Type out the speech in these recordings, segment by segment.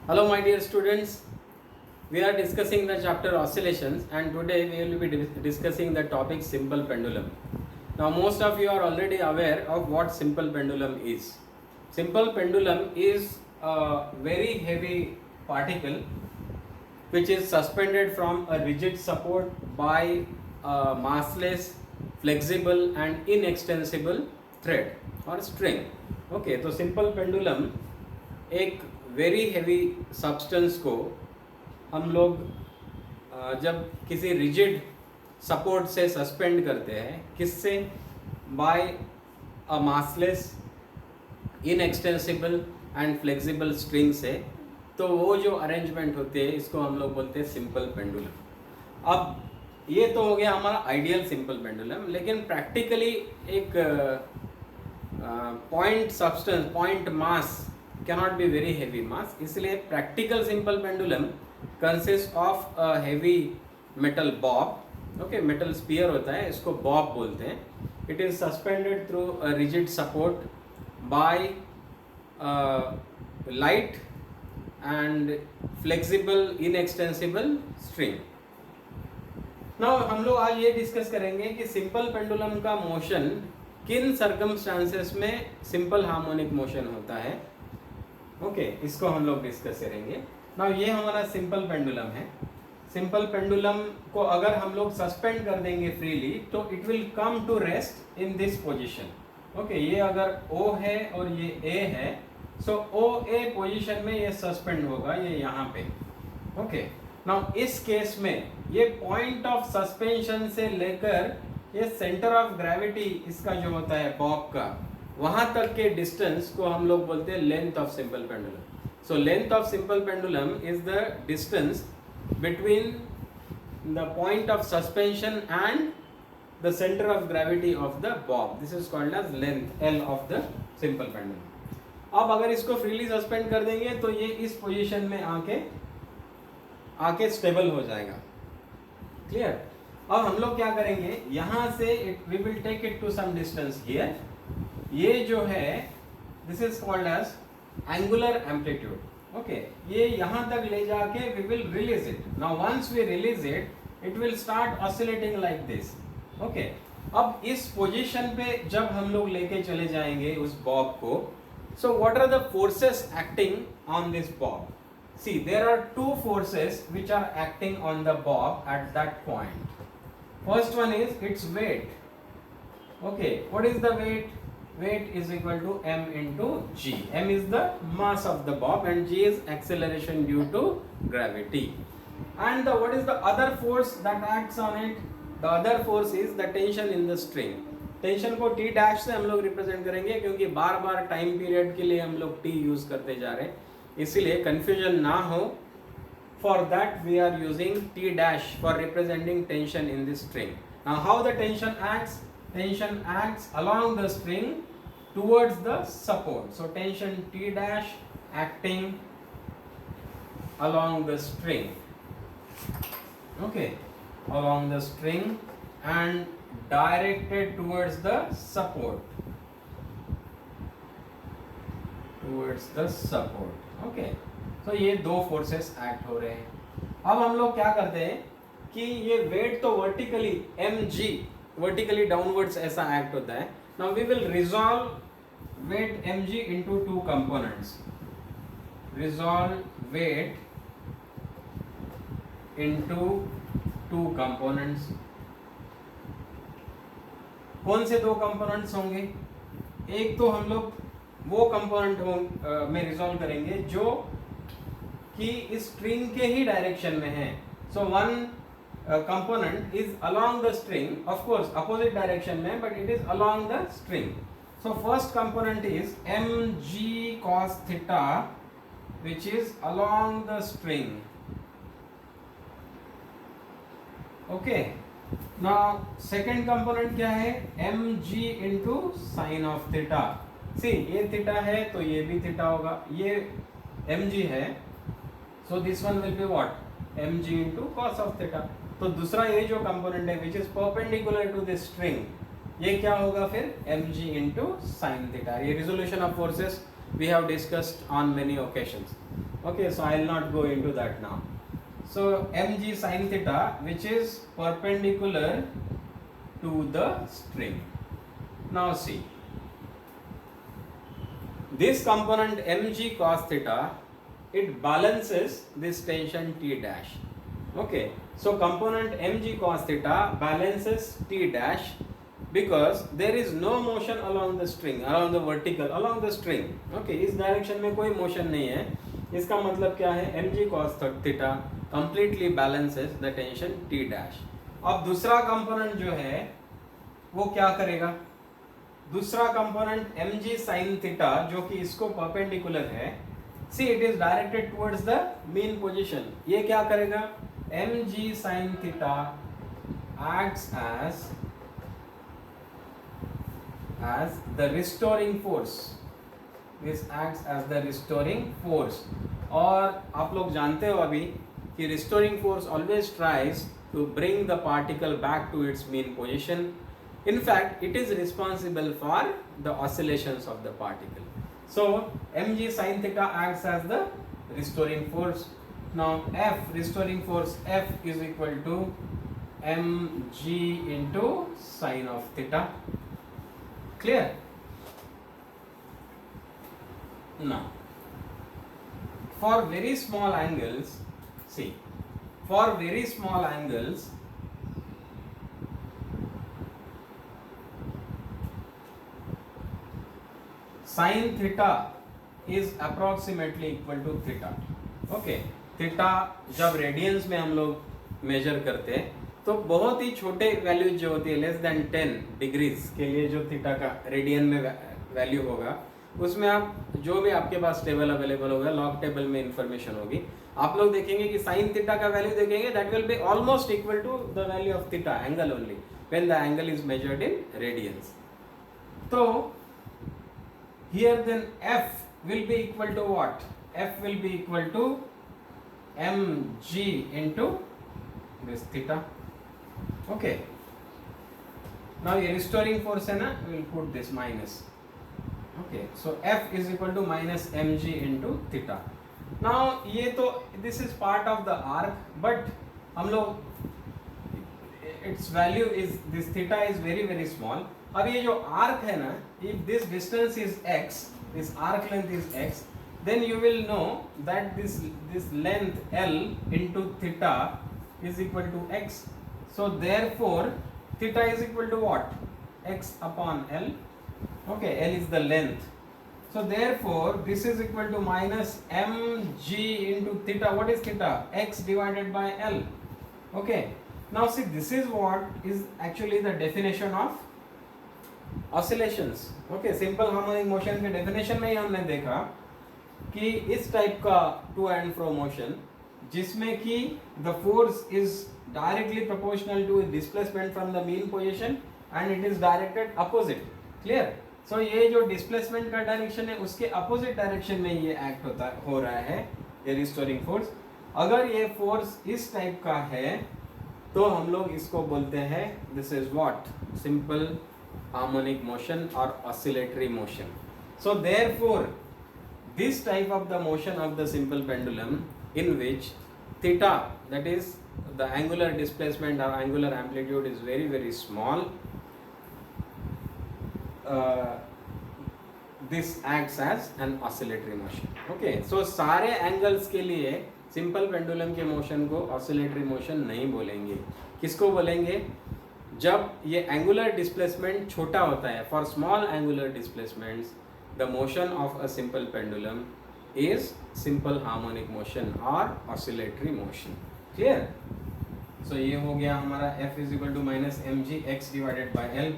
Hello my dear students, we are discussing the chapter oscillations and today we will be discussing the topic simple pendulum. Now most of you are already aware of what simple pendulum is. Simple pendulum is a very heavy particle which is suspended from a rigid support by a massless, flexible and inextensible thread or string. Okay, तो simple pendulum एक very heavy substance को हम लोग जब किसी rigid support से suspend करते हैं, किससे? By a massless, inextensible and flexible string से, तो वो जो अरेंजमेंट होते हैं इसको हम लोग बोलते हैं सिंपल पेंडुलम. अब ये तो हो गया हमारा आइडियल सिंपल पेंडुलम, लेकिन प्रैक्टिकली एक point substance, point mass cannot be very heavy mass, इसलिए practical simple pendulum consists of a heavy metal bob. Okay, metal sphere होता है, इसको bob बोलते हैं. It is suspended through a rigid support by a light and flexible inextensible string. Now हम लोग आज ये डिस्कस करेंगे कि सिंपल पेंडुलम का मोशन किन सर्कमस्टांसेस में सिंपल हार्मोनिक मोशन होता है. ओके, इसको हम लोग डिस्कस करेंगे. नाउ ये हमारा सिंपल पेंडुलम है. सिंपल पेंडुलम को अगर हम लोग सस्पेंड कर देंगे फ्रीली तो it will come to rest in this position. Okay, ये अगर O है और ये A है, सो OA पोजीशन में ये सस्पेंड होगा, ये यहाँ पे. ओके, नाउ इस केस में ये पॉइंट ऑफ सस्पेंशन से लेकर ये सेंटर ऑफ ग्रेविटी इसका जो होता है बॉब का, वहां तक के डिस्टेंस को हम लोग बोलते हैं length of simple pendulum. So length of simple pendulum is the distance between the point of suspension and the centre of gravity of the bob. This is called as length L of the simple pendulum. अब अगर इसको freely suspend कर देंगे तो ये इस position में आके स्टेबल हो जाएगा. क्लियर? अब हम लोग क्या करेंगे, यहां से we will take it to some distance here. ये जो है this is called as angular amplitude. Okay, ये यहां तक ले जाके we will release it. Now once we release it, it will start oscillating like this. Okay, अब इस पोजीशन पे जब हम लोग लेके चले जाएंगे उस बॉब को, so what are the forces acting on this bob? See, there are two forces which are acting on the bob at that point. First one is its weight. Okay, what is the weight? Weight is equal to m into g. M is the mass of the bob and g is acceleration due to gravity. And what is the other force that acts on it? The other force is the tension in the string. Tension को T dash से हम लोग represent करेंगे क्योंकि बार बार time period के लिए हम लोग T यूज करते जा रहे हैं, इसीलिए कंफ्यूजन ना हो. For that we are using T dash for representing tension in this string. Now how the tension acts? Tension acts along the string towards the support. So tension T dash acting along the string. Okay, along the string and directed towards the support. Towards the support. Okay. So ये दो forces act हो रहे हैं. अब हम लोग क्या करते हैं कि ये weight तो vertically mg वर्टिकली डाउनवर्ड्स ऐसा एक्ट होता है. Now we will resolve weight mg into two components. Resolve weight into two components. कौन से दो कंपोनेंट्स होंगे? एक तो हम लोग वो कंपोनेंट में रिजॉल्व करेंगे जो कि इस स्ट्रिंग के ही डायरेक्शन में है. So one component is along the string, of course opposite direction में, but it is along the string. So first component is mg cos theta, which is along the string. Okay, now second component क्या है? mg into sin of theta. See, ये theta है तो ये भी theta होगा. ये mg है, so this one will be what? mg into cos of theta. तो दूसरा ये जो कंपोनेंट है which is perpendicular to this string, ये क्या होगा फिर? mg into sin theta. ये resolution of forces we have discussed on many occasions. Okay, so I will not go into that now. So mg sin theta, which is perpendicular to the string. Now see, this component mg cos theta, it balances this tension T dash. Okay, so component mg cos theta balances T dash because there is no motion along the string, along the vertical, along the string. Okay, इस direction में कोई motion नहीं है. इसका मतलब क्या है, mg cos theta completely balances the tension T dash. अब दूसरा कंपोनेंट जो है वो क्या करेगा, दूसरा कंपोनेंट mg sin theta जो कि इसको परपेंडिकुलर है, see it is directed towards the mean position. ये क्या करेगा, mg sin theta acts as the restoring force. This acts as the restoring force. और आप लोग जानते हो अभी कि restoring force always tries to bring the particle back to its mean position. In fact, it is responsible for the oscillations of the particle. So mg sin theta acts as the restoring force. Now F, restoring force F, is equal to mg into sin of theta. Clear? Now for very small angles, see, for very small angles, sin theta is approximately equal to theta. Okay, theta जब radiance में हम लोग major करते हैं तो बहुत ही छोटे values जो होती है, लेस देन 10 डिग्रीज के लिए जो थीटा का रेडियन में वैल्यू होगा, उसमें आप जो भी आपके पास टेबल अवेलेबल होगा, लॉग टेबल में इंफॉर्मेशन होगी, आप लोग देखेंगे कि साइन थीटा का वैल्यू देखेंगे, that will be almost equal to the value of theta angle only when the angle is measured in radians. तो here then F will be equal to what, F will be equal to mg into this theta. Okay, now ये restoring force है ना, we will put this minus. Okay, so F is equal to minus mg into theta. Now ये तो this is part of the arc, but हम लोग its value is, this theta is very very small. अब ये जो arc है ना, if this distance is x, this arc length is x, then you will know that this length L into theta is equal to x. So therefore theta is equal to what, x upon L. Okay, L is the length. So therefore this is equal to minus mg into theta. What is theta? X divided by L. Okay, now see, this is what is actually the definition of oscillations. Okay, simple harmonic motion के definition में ही हमने देखा कि इस type का to and fro motion जिसमें कि the force is directly proportional to displacement from the mean position and it is directed opposite. Clear? So ये जो डिस्प्लेसमेंट का डायरेक्शन है उसके अपोजिट डायरेक्शन में ये एक्ट हो रहा है ये रिस्टोरिंग फोर्स. अगर ये फोर्स इस टाइप का है तो हम लोग इसको बोलते हैं, this is what, simple harmonic motion और oscillatory motion. So therefore this type of the motion of the simple pendulum in which theta, that is the angular displacement or angular amplitude, is very very small, this acts as an oscillatory motion. Okay, so सारे angles के लिए simple pendulum के motion को oscillatory motion नहीं बोलेंगे. किसको बोलेंगे? जब ये angular displacement छोटा होता है. For small angular displacements the motion of a simple pendulum is simple harmonic motion or oscillatory motion. Clear? So ये हो गया हमारा F is equal to minus mg x divided by L.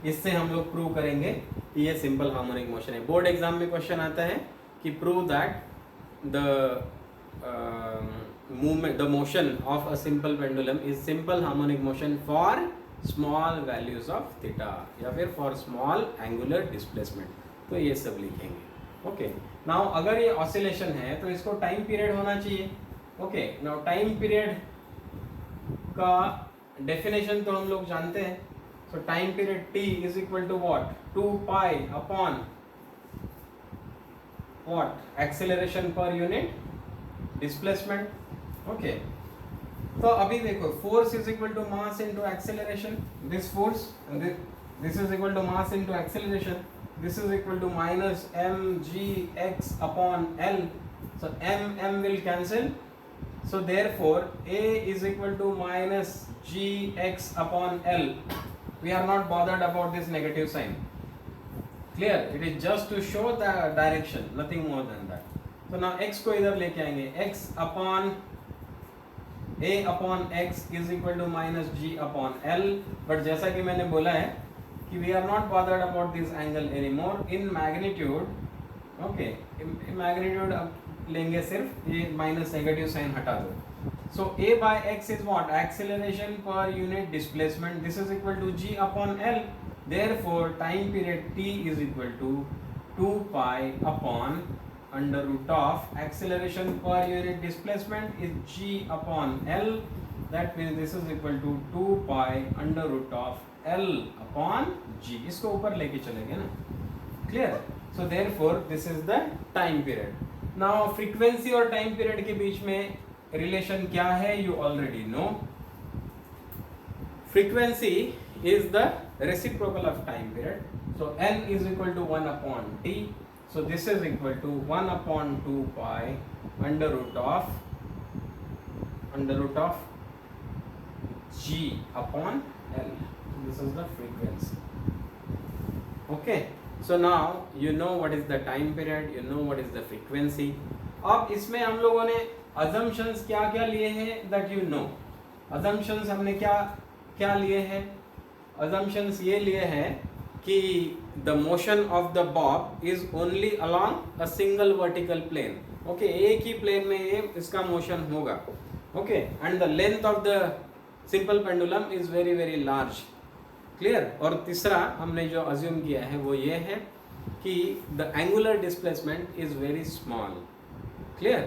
इससे हम लोग प्रूव करेंगे कि ये सिंपल हार्मोनिक मोशन है. बोर्ड एग्जाम में क्वेश्चन आता है कि prove that the motion of a simple pendulum is simple harmonic motion for small values of theta या फिर फॉर स्मॉल एंगुलर डिस्प्लेसमेंट. तो ये सब लिखेंगे. ओके, नाउ अगर ये ऑसिलेशन है तो इसको टाइम पीरियड होना चाहिए. ओके, नाउ टाइम पीरियड का डेफिनेशन तो हम लोग जानते हैं. So time period t is equal to what, 2 pi upon what acceleration per unit displacement. Okay, तो अभी देखो force is equal to mass into acceleration. This force and this is equal to mass into acceleration. This is equal to minus mgx upon L. So m will cancel. So therefore A is equal to minus gx upon L. We are not bothered about this negative sign. Clear? It is just to show the direction, nothing more than that. So now x को इधर लेके आएंगे. X upon A upon x is equal to minus g upon L. But जैसा कि मैंने बोला है कि we are not bothered about this angle anymore. In magnitude, okay, in magnitude अब लेंगे सिर्फ ये minus negative sign हटा दो. So A by x is what? Acceleration per unit displacement. This is equal to g upon L. Therefore, time period t is equal to 2 pi upon under root of acceleration per unit displacement is g upon L. That means this is equal to 2 pi under root of L upon g. इसको ऊपर लेके चलेंगे ना. Clear? So therefore this is the time period. Now frequency और time period के बीच में relation क्या है? You already know. Frequency is the reciprocal of time period. So n is equal to 1 upon t. So this is equal to 1 upon 2 pi under root of g upon L. This is the frequency. Okay. So now you know what is the time period, you know what is the frequency. अब इसमें हम लोगों ने assumptions क्या क्या लिए हैं that you know. Assumptions हमने क्या क्या लिए हैं? Assumptions ये लिए हैं कि the motion of the bob is only along a single vertical plane. Okay, एक ही plane में ये इसका motion होगा. Okay, and the length of the simple pendulum is very very large. Clear? और तीसरा हमने जो assume किया है वो ये है कि the angular displacement is very small. Clear?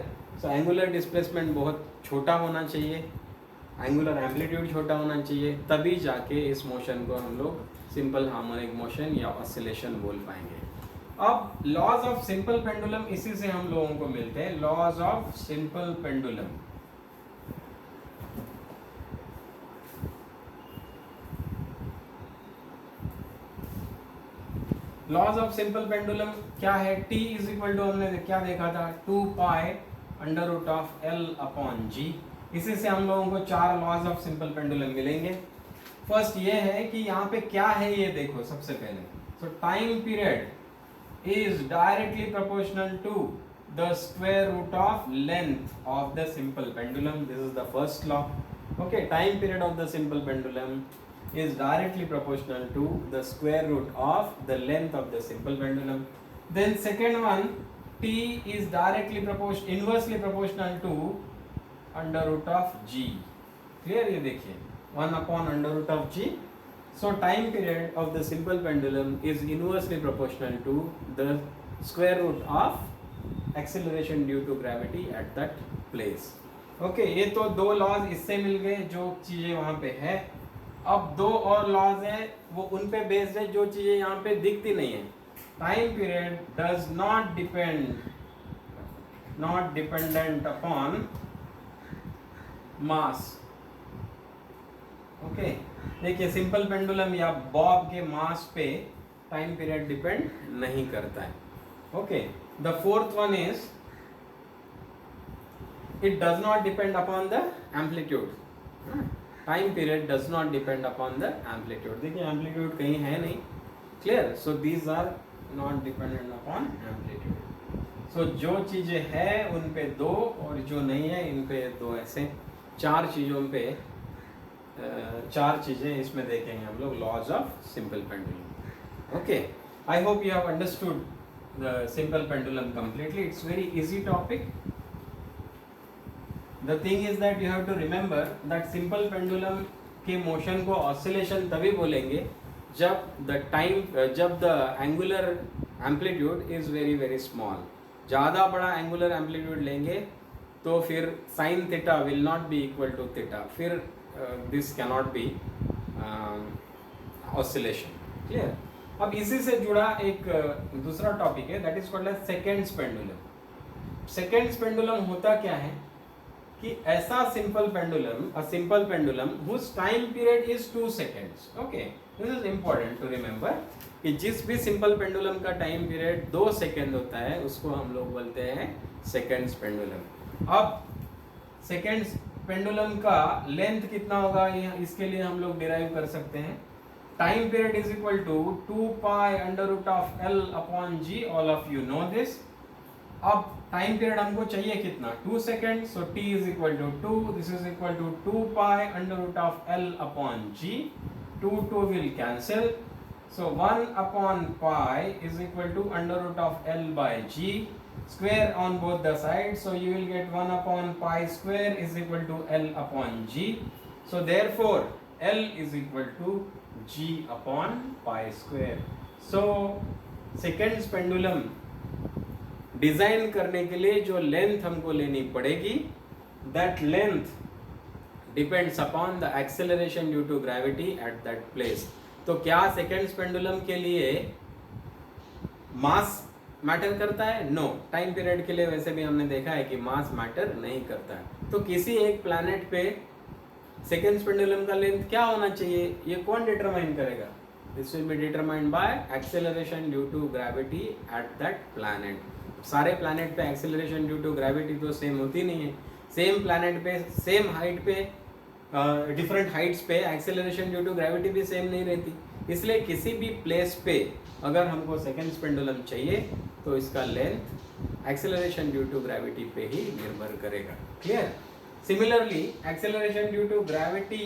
So angular displacement बहुत छोटा होना चाहिए, angular amplitude छोटा होना चाहिए, तभी जाके इस motion को हम लोग सिंपल हार्मोनिक मोशन या ऑसिलेशन बोल पाएंगे. अब लॉज ऑफ सिंपल पेंडुलम इसी से हम लोगों को मिलते हैं. Laws of simple pendulum. Laws of simple pendulum क्या है? T इज इक्वल टू हमने क्या देखा था? 2 pi under root of L upon g. इसी से हम लोगों को 4 लॉज ऑफ सिंपल पेंडुलम मिलेंगे. फर्स्ट ये है कि यहाँ पे क्या है ये देखो सबसे पहले. So time period is directly proportional to the square root of length of the simple pendulum. This is the first law. Okay, time period of the simple pendulum is directly proportional to the square root of the length of the simple pendulum. Then second one, t is directly inversely proportional to under root of g. Clear? ये देखिए 1 upon under root of g. So time period of the simple pendulum is inversely proportional to the square root of acceleration due to gravity at that place. Okay, ये तो दो laws इससे मिल गए जो चीजें वहाँ पे है. अब दो और लॉज है वो उन पे बेस्ड है जो चीजें यहाँ पे दिखती नहीं है. Time period does not dependent upon mass. Okay, देखिए सिंपल पेंडुलम या बॉब के मास पे टाइम पीरियड डिपेंड नहीं करता है. Okay, the fourth one is it does not depend upon the amplitude. Time period does not depend upon the amplitude. देखिए amplitude कहीं है नहीं. Clear? So these are not dependent upon amplitude. सो जो चीजें हैं उन पे दो और जो नहीं है इन पे दो. ऐसे चार चीजों पे चार चीजें इसमें देखेंगे हम लोग. Laws of simple pendulum. Okay, I hope you have understood the simple pendulum completely. It's very easy topic. The thing is that you have to remember that simple pendulum के motion को oscillation तभी बोलेंगे जब the angular amplitude is very very small. ज़्यादा बड़ा angular amplitude लेंगे तो फिर sin theta will not be equal to theta. फिर this cannot be oscillation. Clear? अब इसी से जुड़ा एक दूसरा टॉपिक है, that is called as seconds pendulum. Seconds pendulum होता क्या है कि ऐसा simple pendulum, a simple pendulum whose time period is 2 seconds. Okay, this is important to remember कि जिस भी सिंपल पेंडुलम का टाइम पीरियड 2 सेकेंड होता है उसको हम लोग बोलते हैं सेकेंड्स पेंडुलम। अब सेकेंड्स पेंडुलम का लेंथ कितना होगा, ये इसके लिए हम लोग डिराइव कर सकते हैं। Time period is equal to 2 pi under root of L upon g, all of you know this. अब टाइम पीरियड हमको चाहिए कितना, 2 second, so t is equal to 2, this is equal to 2 pi under root of l upon g, 2 will cancel, so 1 upon pi is equal to under root of L by G, square on both the sides, so you will get 1 upon pi square is equal to L upon G, so therefore L is equal to G upon pi square। so seconds pendulum design करने के लिए जो length हमको लेनी पड़ेगी, that length depends upon the acceleration due to gravity at that place. तो क्या seconds pendulum के लिए मास मैटर करता है? नो। टाइम पीरियड के लिए वैसे भी हमने देखा है कि मास मैटर नहीं करता है। तो किसी एक प्लैनेट पे सेकेंड्स पेंडुलम का लेंथ क्या होना चाहिए, ये कौन डिटरमाइन करेगा? This will be determined by acceleration due to gravity at that planet. सारे प्लैनेट पे एक्सेलरेशन ड्यू टू ग्रेविटी तो सेम होती नहीं है। सेम प्लैनेट पे, सेम हाइट पे, डिफरेंट हाइट्स पे एक्सेलरेशन ड्यू टू ग्रेविटी भी सेम नहीं रहती। इसलिए किसी भी प्लेस पे अगर हमको सेकेंड्स पेंडुलम चाहिए तो इसका length acceleration due to gravity पे ही निर्भर करेगा। Clear? Similarly acceleration due to gravity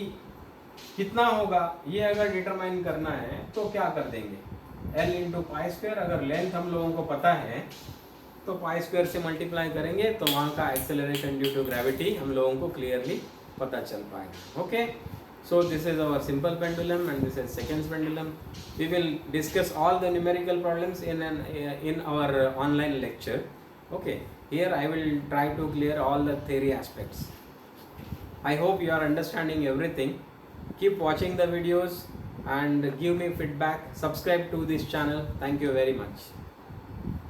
कितना होगा ये अगर डिटरमाइन करना है तो क्या कर देंगे, L इंटू पाई स्क्वायर। अगर लेंथ हम लोगों को पता है तो पाई स्क्वायर से मल्टीप्लाई करेंगे तो वहाँ का एक्सेलरेशन ड्यू टू ग्रेविटी हम लोगों को क्लियरली पता चल पाएगा। Okay, so this is our simple pendulum and this is seconds pendulum. We will discuss all the numerical problems in our online lecture. Okay, here I will try to clear all the theory aspects. I hope you are understanding everything. Keep watching the videos and give me feedback. Subscribe to this channel. Thank you very much.